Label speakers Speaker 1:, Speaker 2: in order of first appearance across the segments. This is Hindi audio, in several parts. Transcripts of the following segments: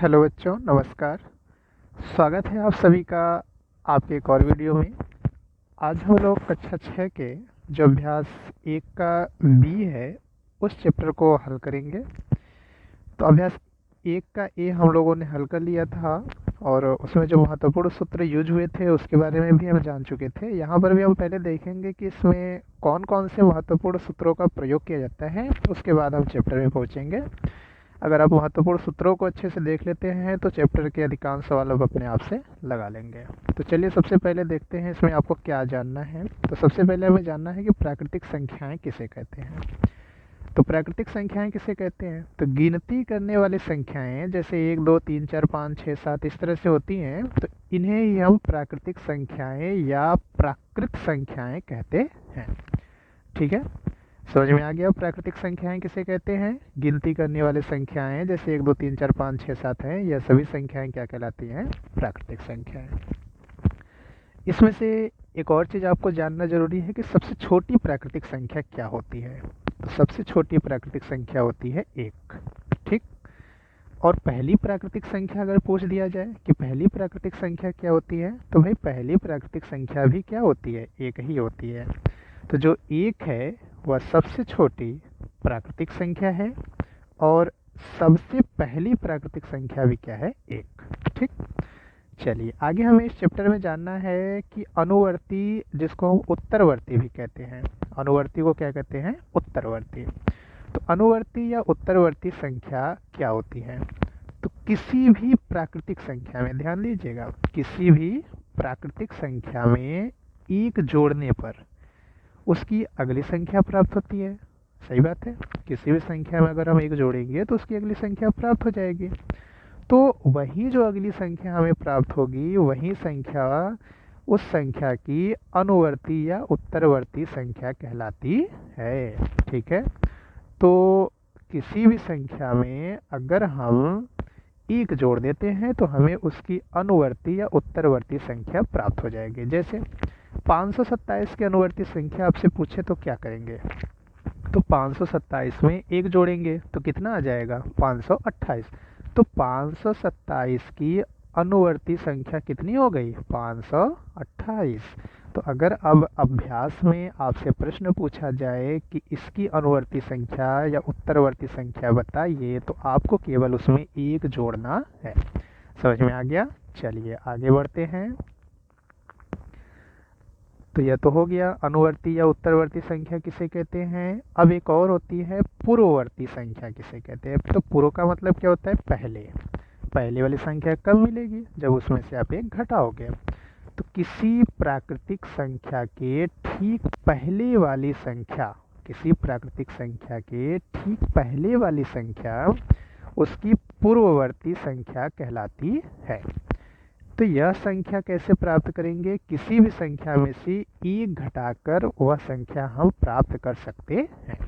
Speaker 1: हेलो बच्चों, नमस्कार। स्वागत है आप सभी का आपके एक और वीडियो में। आज हम लोग कक्षा 6 के जो अभ्यास 1 का बी है उस चैप्टर को हल करेंगे। तो अभ्यास 1 का ए हम लोगों ने हल कर लिया था और उसमें जो महत्वपूर्ण सूत्र यूज हुए थे उसके बारे में भी हम जान चुके थे। यहाँ पर भी हम पहले देखेंगे कि इसमें कौन कौन से महत्वपूर्ण सूत्रों का प्रयोग किया जाता है, उसके बाद हम चैप्टर में पहुँचेंगे। अगर आप महत्वपूर्ण सूत्रों को अच्छे से देख लेते हैं तो चैप्टर के अधिकांश सवाल आप अपने आप से लगा लेंगे। तो चलिए सबसे पहले देखते हैं इसमें आपको क्या जानना है। तो सबसे पहले हमें जानना है कि प्राकृतिक संख्याएं किसे कहते हैं। तो प्राकृतिक संख्याएं किसे कहते हैं, तो गिनती करने वाली संख्याएं जैसे 1 2 3 4 5 6 7 इस तरह से होती हैं, तो इन्हें ही हम प्राकृतिक संख्याएं या प्राकृत संख्याएं कहते हैं। ठीक है, समझ में आ गया प्राकृतिक संख्याएं किसे कहते हैं। गिनती करने वाली संख्याएं जैसे 1 2 3 4 5 6 7 हैं, यह सभी संख्याएं क्या कहलाती हैं, प्राकृतिक संख्याएं। इसमें से एक और चीज़ आपको जानना जरूरी है कि सबसे छोटी प्राकृतिक संख्या क्या होती है। तो सबसे छोटी प्राकृतिक संख्या होती है 1। ठीक, और पहली प्राकृतिक संख्या अगर पूछ दिया जाए कि पहली प्राकृतिक संख्या क्या होती है, तो भाई पहली प्राकृतिक संख्या भी क्या होती है, 1 ही होती है। तो जो 1 है वह सबसे छोटी प्राकृतिक संख्या है और सबसे पहली प्राकृतिक संख्या भी क्या है, 1। ठीक, चलिए आगे हमें इस चैप्टर में जानना है कि अनुवर्ती, जिसको हम उत्तरवर्ती भी कहते हैं, अनुवर्ती को क्या कहते हैं, उत्तरवर्ती। तो अनुवर्ती या उत्तरवर्ती संख्या क्या होती है। तो किसी भी प्राकृतिक संख्या में, ध्यान दीजिएगा, किसी भी प्राकृतिक संख्या में 1 जोड़ने पर उसकी अगली संख्या प्राप्त होती है। सही बात है, किसी भी संख्या में अगर हम 1 जोड़ेंगे तो उसकी अगली संख्या प्राप्त हो जाएगी। तो वही जो अगली संख्या हमें प्राप्त होगी वही संख्या उस संख्या की अनुवर्ती या उत्तरवर्ती संख्या कहलाती है। ठीक है, तो किसी भी संख्या में अगर हम 1 जोड़ देते हैं तो हमें उसकी अनुवर्ती या उत्तरवर्ती संख्या प्राप्त हो जाएगी। जैसे 527 की अनुवर्ती संख्या आपसे पूछे तो क्या करेंगे, तो 527 में 1 जोड़ेंगे तो कितना आ जाएगा, 528। तो 527 की अनुवर्ती संख्या कितनी हो गई, 528। तो अगर अब अभ्यास में आपसे प्रश्न पूछा जाए कि इसकी अनुवर्ती संख्या या उत्तरवर्ती संख्या बताइए, तो आपको केवल उसमें 1 जोड़ना है। समझ में आ गया। चलिए आगे बढ़ते हैं। तो यह तो हो गया अनुवर्ती या उत्तरवर्ती संख्या किसे कहते हैं। अब एक और होती है पूर्ववर्ती संख्या किसे कहते हैं। तो पूर्व का मतलब क्या होता है, पहले। पहले वाली संख्या कब मिलेगी, जब उसमें से आप 1 घटाओगे। तो किसी प्राकृतिक संख्या के ठीक पहले वाली संख्या, किसी प्राकृतिक संख्या के ठीक पहले वाली संख्या उसकी पूर्ववर्ती संख्या कहलाती है। तो यह संख्या कैसे प्राप्त करेंगे, किसी भी संख्या में से 1 घटाकर वह संख्या हम प्राप्त कर सकते हैं।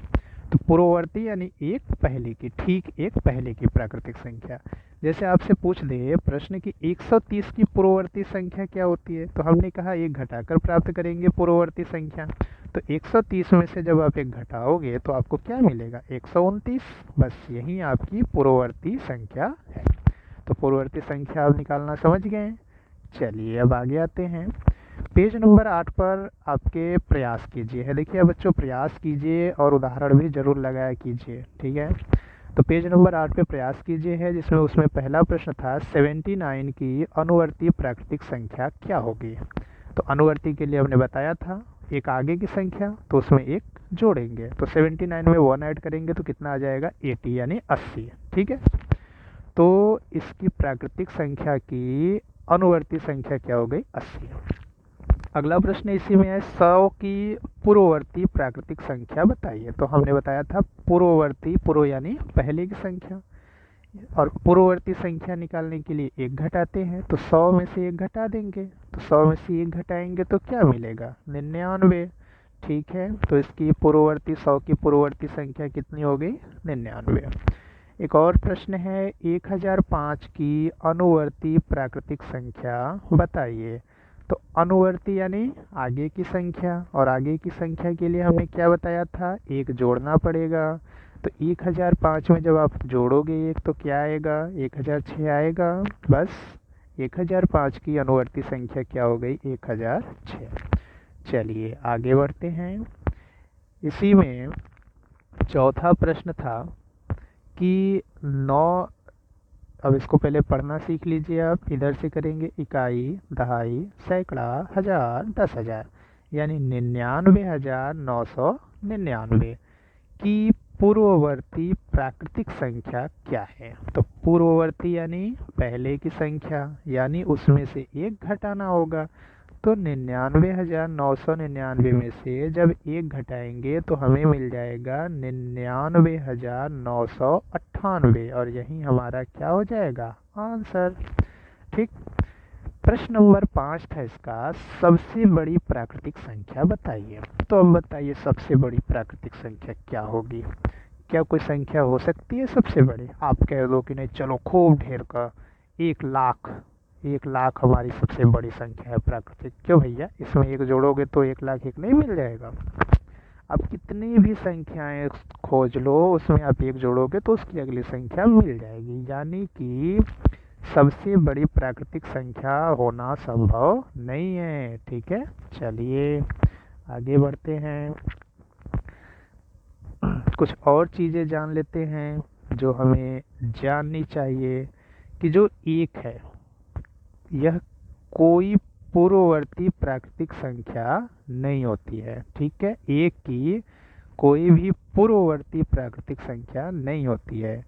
Speaker 1: तो पूर्ववर्ती यानी 1 पहले की, ठीक 1 पहले की प्राकृतिक संख्या। जैसे आपसे पूछ दे प्रश्न की 130 की पूर्ववर्ती संख्या क्या होती है, तो हमने कहा 1 घटाकर प्राप्त करेंगे पूर्ववर्ती संख्या। तो 130 में से जब आप 1 घटाओगे तो आपको क्या मिलेगा, 129। बस यही आपकी पूर्ववर्ती संख्या है। तो पूर्ववर्ती संख्या आप निकालना समझ गए। चलिए अब आगे आते हैं। पेज नंबर 8 पर आपके प्रयास कीजिए है। देखिए बच्चों, प्रयास कीजिए और उदाहरण भी जरूर लगाया कीजिए। ठीक है, तो पेज नंबर 8 पे प्रयास कीजिए है, जिसमें उसमें पहला प्रश्न था 79 की अनुवर्ती प्राकृतिक संख्या क्या होगी। तो अनुवर्ती के लिए हमने बताया था एक आगे की संख्या, तो उसमें 1 जोड़ेंगे। तो 79 में 1 ऐड करेंगे तो कितना आ जाएगा, 80 यानी 80। ठीक है, तो इसकी प्राकृतिक संख्या की अनुवर्ती संख्या क्या हो गई, 80। अगला प्रश्न इसी में है 100 की पूर्ववर्ती प्राकृतिक संख्या बताइए। तो हमने बताया था पूर्ववर्ती, पूर्व यानी पहले की संख्या, और पूर्ववर्ती संख्या निकालने के लिए 1 घटाते हैं। तो 100 में से 1 घटा देंगे, तो 100 में से 1 घटाएंगे तो क्या मिलेगा, 99। ठीक है, तो इसकी पूर्ववर्ती 100 की पूर्ववर्ती संख्या कितनी हो गई, 99। एक और प्रश्न है 1005 की अनुवर्ती प्राकृतिक संख्या बताइए। तो अनुवर्ती यानी आगे की संख्या, और आगे की संख्या के लिए हमने क्या बताया था, 1 जोड़ना पड़ेगा। तो 1005 में जब आप जोड़ोगे एक तो क्या आएगा, 1006 आएगा। बस 1005 की अनुवर्ती संख्या क्या हो गई, 1006। चलिए आगे बढ़ते हैं। इसी में चौथा प्रश्न था कि 9, अब इसको पहले पढ़ना सीख लीजिए आप। इधर से करेंगे इकाई, दहाई, सैकड़ा, हजार, 10,000, यानी 99,999 की पूर्ववर्ती प्राकृतिक संख्या क्या है। तो पूर्ववर्ती यानी पहले की संख्या, यानी उसमें से एक घटाना होगा। तो 99,999 में से जब एक घटाएंगे तो हमें मिल जाएगा 99,998, और यही हमारा क्या हो जाएगा, आंसर। ठीक। प्रश्न नंबर 5 था इसका, सबसे बड़ी प्राकृतिक संख्या बताइए। तो अब बताइए सबसे बड़ी प्राकृतिक संख्या क्या होगी। क्या कोई संख्या हो सकती है सबसे बड़ी? आप कह दो कि नहीं चलो खूब ढेर का 1,00,000, 1,00,000 हमारी सबसे बड़ी संख्या है प्राकृतिक। क्यों भैया, इसमें एक जोड़ोगे तो 1,00,001 नहीं मिल जाएगा? अब कितनी भी संख्याएं खोज लो, उसमें आप एक जोड़ोगे तो उसकी अगली संख्या मिल जाएगी, यानी कि सबसे बड़ी प्राकृतिक संख्या होना संभव नहीं है। ठीक है, चलिए आगे बढ़ते हैं। कुछ और चीज़ें जान लेते हैं जो हमें जाननी चाहिए, कि जो एक है यह कोई पूर्ववर्ती प्राकृतिक संख्या नहीं होती है। ठीक है, एक की कोई भी पूर्ववर्ती प्राकृतिक संख्या नहीं होती है।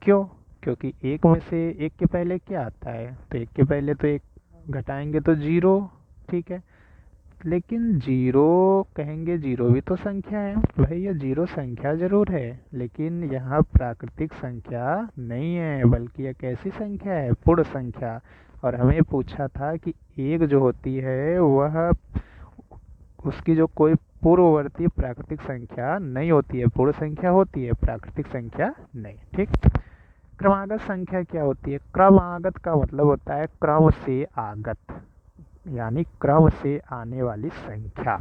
Speaker 1: क्यों? क्योंकि एक में से एक के पहले क्या आता है, तो एक के पहले तो एक घटाएंगे तो 0। ठीक है, लेकिन 0 कहेंगे, 0 भी तो संख्या है भैया, 0 संख्या जरूर है, लेकिन यहाँ प्राकृतिक संख्या नहीं है, बल्कि यह कैसी संख्या है, पूर्ण संख्या। और हमें पूछा था कि एक जो होती है वह उसकी जो कोई पूर्ववर्ती प्राकृतिक संख्या नहीं होती है, पूर्ण संख्या होती है, प्राकृतिक संख्या नहीं। ठीक। क्रमागत संख्या क्या होती है? क्रमागत का मतलब होता है क्रम से आगत, यानी क्रम से आने वाली संख्या।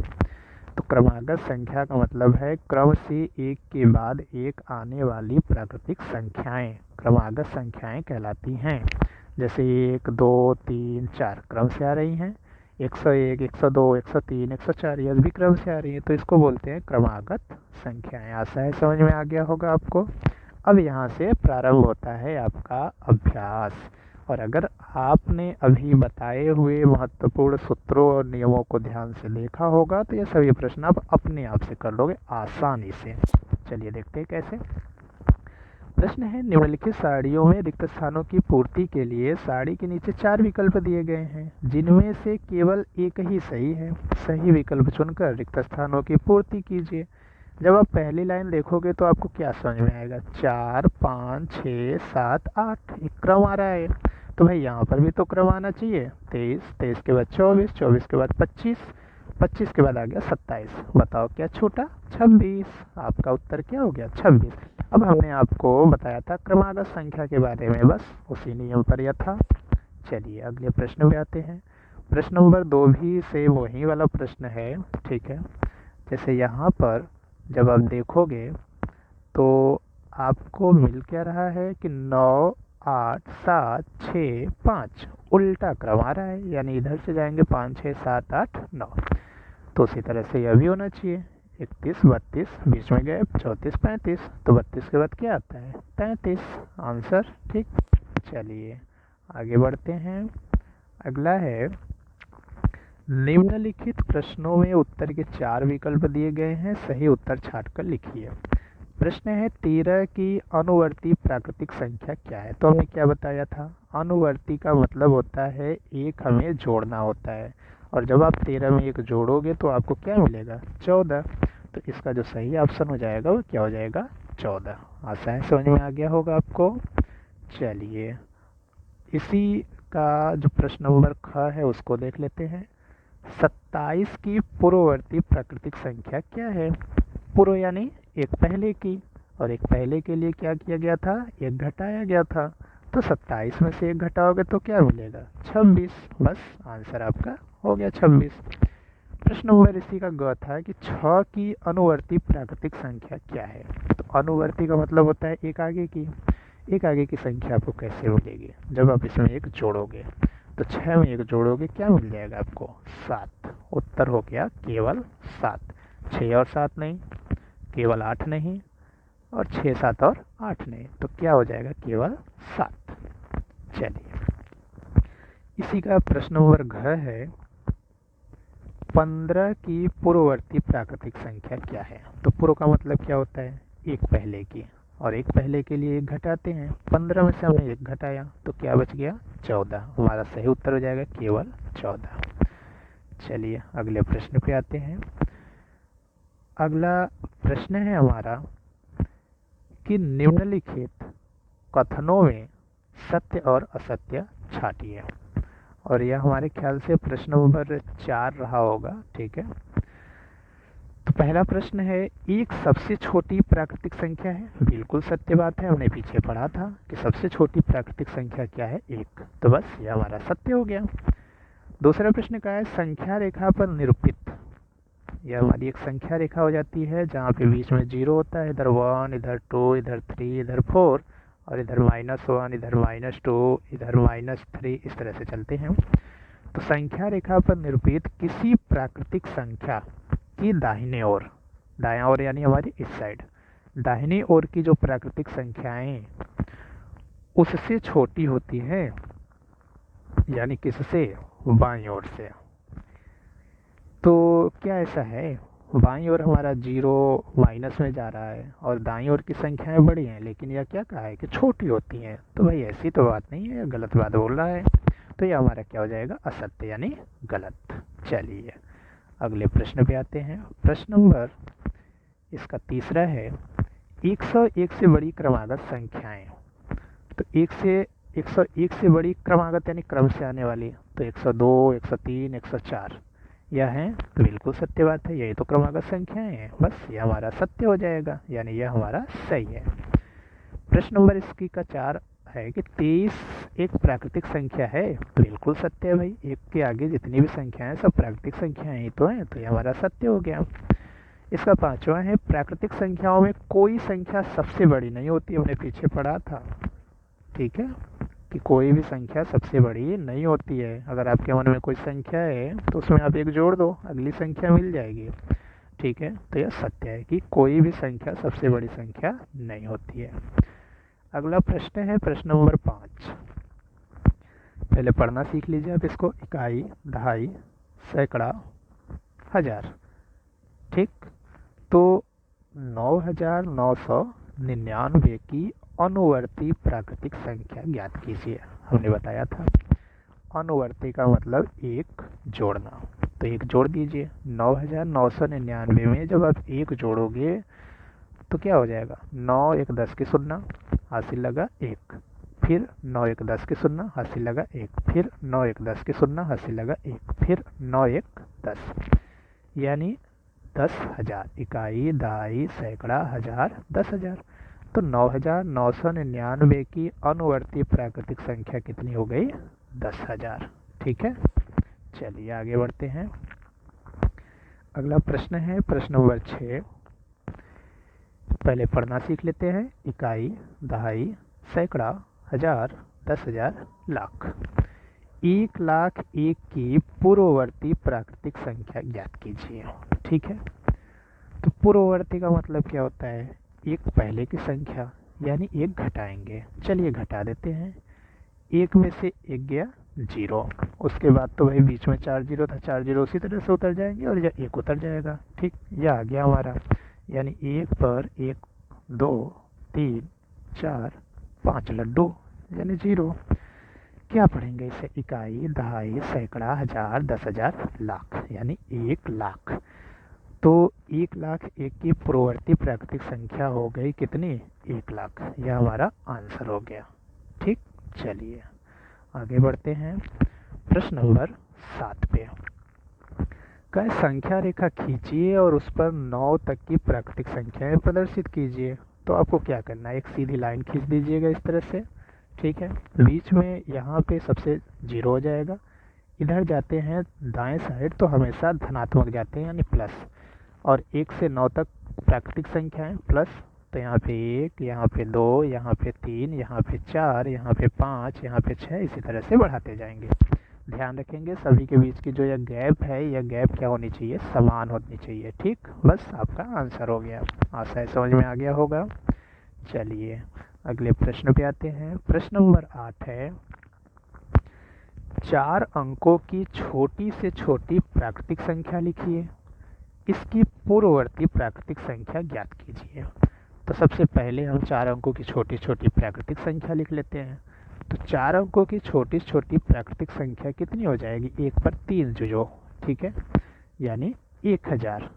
Speaker 1: तो क्रमागत संख्या का मतलब है क्रम से एक के बाद एक आने वाली प्राकृतिक संख्याएं क्रमागत संख्याएं कहलाती हैं। जैसे 1, 2, 3, 4 क्रम से आ रही हैं, 101, 102, 103, 104 यह भी क्रम से आ रही है, तो इसको बोलते हैं क्रमागत संख्याएं। आशा है समझ में आ गया होगा आपको। अब यहाँ से प्रारंभ होता है आपका अभ्यास, और अगर आपने अभी बताए हुए महत्वपूर्ण सूत्रों और नियमों को ध्यान से देखा होगा तो ये सभी प्रश्न आप अपने आप से कर लोगे आसानी से। चलिए देखते हैं कैसे। प्रश्न है, निम्नलिखित साड़ियों में रिक्त स्थानों की पूर्ति के लिए साड़ी के नीचे 4 विकल्प दिए गए हैं, जिनमें से केवल एक ही सही है। सही विकल्प चुनकर रिक्त स्थानों की पूर्ति कीजिए। जब आप पहली लाइन देखोगे तो आपको क्या समझ में आएगा, 4, 5, 6, 7, 8 एक क्रम आ रहा है। तो भाई यहाँ पर भी तो क्रम आना चाहिए, 23, 23 के बाद 24, 24 के बाद 25, 25 के बाद आ गया 27। बताओ क्या छूटा, 26। आपका उत्तर क्या हो गया, 26। अब हमने आपको बताया था क्रमागत संख्या के बारे में, बस उसी नियम पर यह था। चलिए अगले प्रश्न पे आते हैं। प्रश्न नंबर 2 भी सेम वही वाला प्रश्न है। ठीक है, जैसे यहाँ पर जब आप देखोगे तो आपको मिल क्या रहा है कि 9, 8, 7, 6, 5 उल्टा क्रम आ रहा है, यानी इधर से जाएंगे 5, 6, 7, 8, 9। तो उसी तरह से यह भी होना चाहिए, 31, 32 बीच में गए 34, 35, तो 32 के बाद क्या आता है, 33 आंसर। ठीक। चलिए आगे बढ़ते हैं। अगला है, निम्नलिखित प्रश्नों में उत्तर के 4 विकल्प दिए गए हैं, सही उत्तर छांटकर लिखिए। प्रश्न है, 13 की अनुवर्ती प्राकृतिक संख्या क्या है। तो हमने क्या बताया था, अनुवर्ती का मतलब होता है एक हमें जोड़ना होता है, और जब आप 13 में एक जोड़ोगे तो आपको क्या मिलेगा, 14। तो इसका जो सही ऑप्शन हो जाएगा वो क्या हो जाएगा, 14। आशा है समझ में आ गया होगा आपको। चलिए इसी का जो प्रश्न नंबर ख है उसको देख लेते हैं। 27 की पूर्ववर्ती प्राकृतिक संख्या क्या है। पूर्व यानी एक पहले की, और एक पहले के लिए क्या किया गया था, एक घटाया गया था। तो 27 में से एक घटाओगे तो क्या मिलेगा, 26। बस आंसर आपका हो गया 26। प्रश्न नंबर इसी का ग था कि 6 की अनुवर्ती प्राकृतिक संख्या क्या है। तो अनुवर्ती का मतलब होता है एक आगे की संख्या आपको कैसे मिलेगी, जब आप इसमें एक जोड़ोगे। तो 6 में एक जोड़ोगे क्या मिल जाएगा आपको, 7। उत्तर हो गया केवल 7। 6 और 7 नहीं, केवल 8 नहीं, और 6 7 और 8 नहीं, तो क्या हो जाएगा, केवल 7। चलिए, इसी का प्रश्न नंबर घ है, 15 की पूर्ववर्ती प्राकृतिक संख्या क्या है। तो पूर्व का मतलब क्या होता है, एक पहले की, और एक पहले के लिए एक घटाते हैं। 15 में से हमने एक घटाया तो क्या बच गया, 14। हमारा सही उत्तर हो जाएगा केवल 14। चलिए अगले प्रश्न पे आते हैं। अगला प्रश्न है हमारा कि निम्नलिखित कथनों में सत्य और असत्य छाटिए। और यह हमारे ख्याल से प्रश्न नंबर 4 रहा होगा, ठीक है। तो पहला प्रश्न है, एक सबसे छोटी प्राकृतिक संख्या है। बिल्कुल सत्य बात है, हमने पीछे पढ़ा था कि सबसे छोटी प्राकृतिक संख्या क्या है, एक। तो बस ये हमारा सत्य हो गया। दूसरा प्रश्न का है, संख्या रेखा पर निरूपित। यह हमारी एक संख्या रेखा हो जाती है जहाँ पे बीच में 0 होता है, इधर 1, इधर 2, इधर 3, इधर 4, और इधर -1, इधर -2, इधर -3, इस तरह से चलते हैं। तो संख्या रेखा पर निरूपित किसी प्राकृतिक संख्या की दाहिने ओर, दायां ओर यानी हमारी इस साइड, दाहिनी ओर की जो प्राकृतिक संख्याएं उससे छोटी होती हैं, यानी किससे, बाईं ओर से। तो क्या ऐसा है, बाईं ओर हमारा 0 माइनस में जा रहा है और दाईं ओर की संख्याएं बड़ी हैं, लेकिन यह क्या कहा है कि छोटी होती हैं। तो भाई ऐसी तो बात नहीं है, गलत बात बोल रहा है। तो यह हमारा क्या हो जाएगा, असत्य यानी गलत। चलिए अगले प्रश्न पे आते हैं। प्रश्न नंबर इसका तीसरा है, 101 से बड़ी क्रमागत संख्याएं। तो 101 से बड़ी क्रमागत यानी क्रम से आने वाली, तो 102, 103, 104 यह है। बिल्कुल सत्य बात है, यही तो क्रमागत संख्याएं हैं। बस ये हमारा सत्य हो जाएगा, यानी यह हमारा सही है। प्रश्न नंबर इसकी का 4 है कि 23 एक प्राकृतिक संख्या है। बिल्कुल सत्य है भाई, एक के आगे जितनी भी संख्याएं सब प्राकृतिक संख्याएं ही तो हैं, तो ये हमारा सत्य हो गया। इसका 5वां है, प्राकृतिक संख्याओं में कोई संख्या सबसे बड़ी नहीं होती। हमने पीछे पढ़ा था, ठीक है, कि कोई भी संख्या सबसे बड़ी नहीं होती है। अगर आपके मन में कोई संख्या है तो उसमें आप एक जोड़ दो, अगली संख्या मिल जाएगी, ठीक है। तो यह सत्य है कि कोई भी संख्या सबसे बड़ी संख्या नहीं होती है। अगला प्रश्न है प्रश्न नंबर 5। पहले पढ़ना सीख लीजिए आप इसको, इकाई, दहाई, सैकड़ा, हजार, ठीक। तो 9999 की अनुवर्ती प्राकृतिक संख्या ज्ञात कीजिए। हमने बताया था अनुवर्ती का मतलब एक जोड़ना, तो एक जोड़ दीजिए। 9999 में जब आप एक जोड़ोगे तो क्या हो जाएगा, 9 1 10 की शून्य, हासिल लगा 1, फिर 9 1 10 की शून्य, हासिल लगा 1, फिर 9 1 10 की शून्य, हासिल लगा 1, फिर 9 1 10, यानी 10,000। इकाई, दहाई, सैकड़ा, हजार, 10,000। तो 9999 की अनुवर्ती प्राकृतिक संख्या कितनी हो गई, 10,000, ठीक है। चलिए आगे बढ़ते हैं। अगला प्रश्न है प्रश्न नंबर 6। पहले पढ़ना सीख लेते हैं, इकाई, दहाई, सैकड़ा, हजार, 10,000, लाख। 1,01,000 की पूर्ववर्ती प्राकृतिक संख्या ज्ञात कीजिए, ठीक है। तो पूर्ववर्ती का मतलब क्या होता है, एक पहले की संख्या, यानी एक घटाएंगे। चलिए घटा देते हैं, एक में से एक गया 0, उसके बाद तो भाई बीच में 4 0 था, 4 0 उसी तरह से उतर जाएंगे और यह एक उतर जाएगा, ठीक। यह आ गया हमारा, यानी 1 पर 1 2 3 4 5 लड्डू, यानी 0। क्या पढ़ेंगे इसे, इकाई, दहाई, सैकड़ा, हजार, 10,000, लाख, यानी 1,00,000। तो 1,01,000 की पूर्ववर्ती प्राकृतिक संख्या हो गई कितनी, 1,00,000। यह हमारा आंसर हो गया, ठीक। चलिए आगे बढ़ते हैं। प्रश्न नंबर 7 पे का संख्या रेखा खींचिए और उस पर 9 तक की प्राकृतिक संख्याएं प्रदर्शित कीजिए। तो आपको क्या करना है, एक सीधी लाइन खींच दीजिएगा इस तरह से, ठीक है। बीच में यहाँ पे सबसे 0 हो जाएगा, इधर जाते हैं दाएं साइड तो हमेशा धनात्मक जाते हैं यानी प्लस, और 1 से 9 तक प्राकृतिक संख्याएं प्लस, तो यहाँ पे 1, यहाँ पे 2, यहाँ पे 3, यहाँ पे 4, यहाँ पे 5, यहाँ पे 6, इसी तरह से बढ़ाते जाएंगे। ध्यान रखेंगे सभी के बीच की जो यह गैप है, यह गैप क्या होनी चाहिए, समान होनी चाहिए। ठीक, बस आपका आंसर हो गया। आशा है समझ में आ गया होगा। चलिए अगले प्रश्न पे आते हैं। प्रश्न नंबर 8 है, 4 अंकों की छोटी से छोटी प्राकृतिक संख्या लिखिए, इसकी पूर्ववर्ती प्राकृतिक संख्या ज्ञात कीजिए। तो सबसे पहले हम 4 अंकों की छोटी छोटी प्राकृतिक संख्या लिख लेते हैं। तो 4 अंकों की छोटी छोटी प्राकृतिक संख्या कितनी हो जाएगी, 1 पर 3 जो, ठीक है, यानी 1000।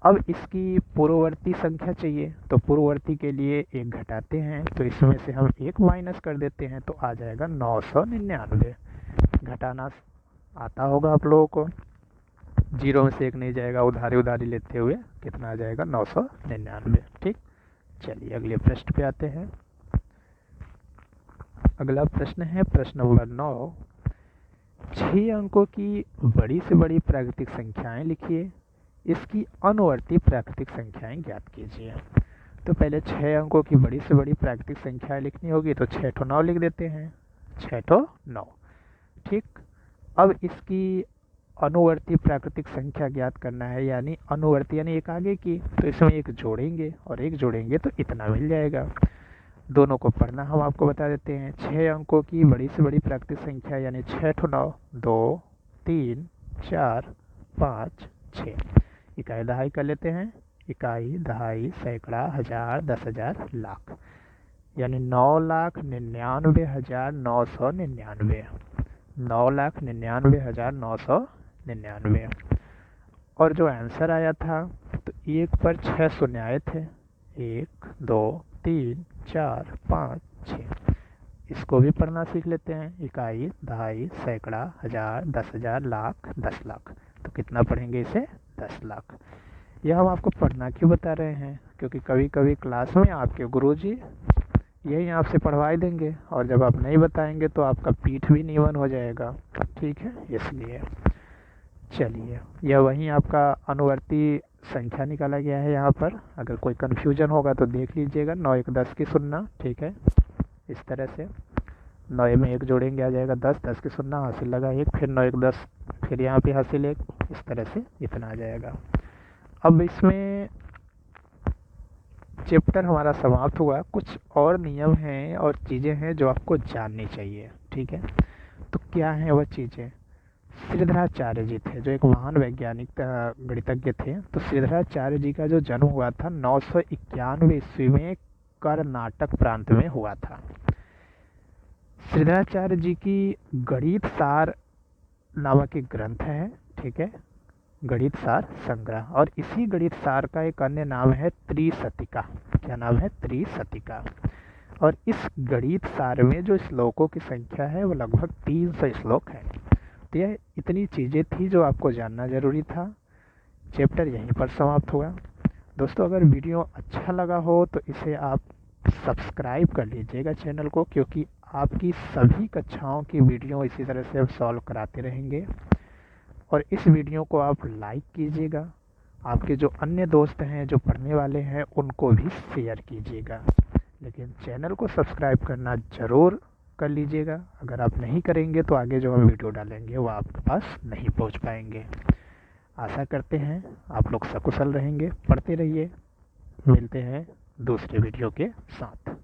Speaker 1: अब इसकी पूर्ववर्ती संख्या चाहिए, तो पूर्ववर्ती के लिए 1 घटाते हैं, तो इसमें से हम 1 माइनस कर देते हैं, तो आ जाएगा 999। घटाना आता होगा आप लोगों को, 0 में से 1 नहीं जाएगा, उधारी लेते हुए कितना आ जाएगा, 999। ठीक, चलिए अगले प्रश्न पे आते हैं। अगला प्रश्न है प्रश्न नंबर 9, 6 अंकों की बड़ी से बड़ी प्राकृतिक संख्याएं लिखिए, इसकी अनुवर्ती प्राकृतिक संख्याएं ज्ञात कीजिए। तो पहले 6 अंकों की बड़ी से बड़ी प्राकृतिक संख्याएं लिखनी होगी, तो 6 तो 9 लिख देते हैं, 6 तो 9। ठीक, अब इसकी अनुवर्ती प्राकृतिक संख्या ज्ञात करना है, यानी अनुवर्ती यानी एक आगे की, तो इसमें 1 जोड़ेंगे और 1 जोड़ेंगे तो इतना मिल जाएगा। दोनों को पढ़ना हम आपको बता देते हैं। 6 अंकों की बड़ी से बड़ी प्राकृतिक संख्या यानी 6 तो 9, 2, 3, 4, 5, 6। इकाई दहाई कर लेते हैं, इकाई दहाई सैकड़ा हज़ार 10,000 लाख, यानी 9,99,999, 9,99,999। और जो आंसर आया था, तो 1 पर 6 शून्य आए थे, 1, 2, 3, 4, 5, 6। इसको भी पढ़ना सीख लेते हैं, इकाई दहाई सैकड़ा हज़ार 10,000 लाख 10 लाख। तो कितना पढ़ेंगे इसे, 10 लाख। यह हम आपको पढ़ना क्यों बता रहे हैं, क्योंकि कभी कभी क्लास में आपके गुरुजी यही आपसे पढ़वाई देंगे, और जब आप नहीं बताएंगे तो आपका पीठ भी नीवन हो जाएगा। ठीक है, इसलिए चलिए यह वहीं आपका अनुवर्ती संख्या निकाला गया है यहाँ पर। अगर कोई कन्फ्यूजन होगा तो देख लीजिएगा, 9 1 10 की सुनना। ठीक है, इस तरह से 9 में 1 जोड़ेंगे आ जाएगा 10, 10 की सुनना, हासिल लगा 1, फिर 9 1 10, फिर यहाँ पे हासिल 1, इस तरह से इतना आ जाएगा। अब इसमें चैप्टर हमारा समाप्त हुआ। कुछ और नियम हैं और चीज़ें हैं जो आपको जाननी चाहिए। ठीक है, तो क्या है वह चीज़ें। श्रीधराचार्य जी थे जो एक महान वैज्ञानिक गणितज्ञ थे। तो श्रीधराचार्य जी का जो जन्म हुआ था 991 ईस्वी में कर्नाटक प्रांत में हुआ था। श्रीधराचार्य जी की गणित सार नामक एक ग्रंथ है, ठीक है, गणित सार संग्रह। और इसी गणित सार का एक अन्य नाम है त्रिशतिका। क्या नाम है, त्रिशतिका। और इस गणित सार में जो श्लोकों की संख्या है वो लगभग 300 श्लोक है। तो यह इतनी चीज़ें थी जो आपको जानना जरूरी था। चैप्टर यहीं पर समाप्त हुआ। दोस्तों अगर वीडियो अच्छा लगा हो तो इसे आप सब्सक्राइब कर लीजिएगा चैनल को, क्योंकि आपकी सभी कक्षाओं की वीडियो इसी तरह से हम सॉल्व कराते रहेंगे। और इस वीडियो को आप लाइक कीजिएगा, आपके जो अन्य दोस्त हैं जो पढ़ने वाले हैं उनको भी शेयर कीजिएगा, लेकिन चैनल को सब्सक्राइब करना ज़रूर कर लीजिएगा। अगर आप नहीं करेंगे तो आगे जो हम वीडियो डालेंगे वो आपके पास नहीं पहुंच पाएंगे। आशा करते हैं आप लोग सकुशल रहेंगे, पढ़ते रहिए। मिलते हैं दूसरे वीडियो के साथ।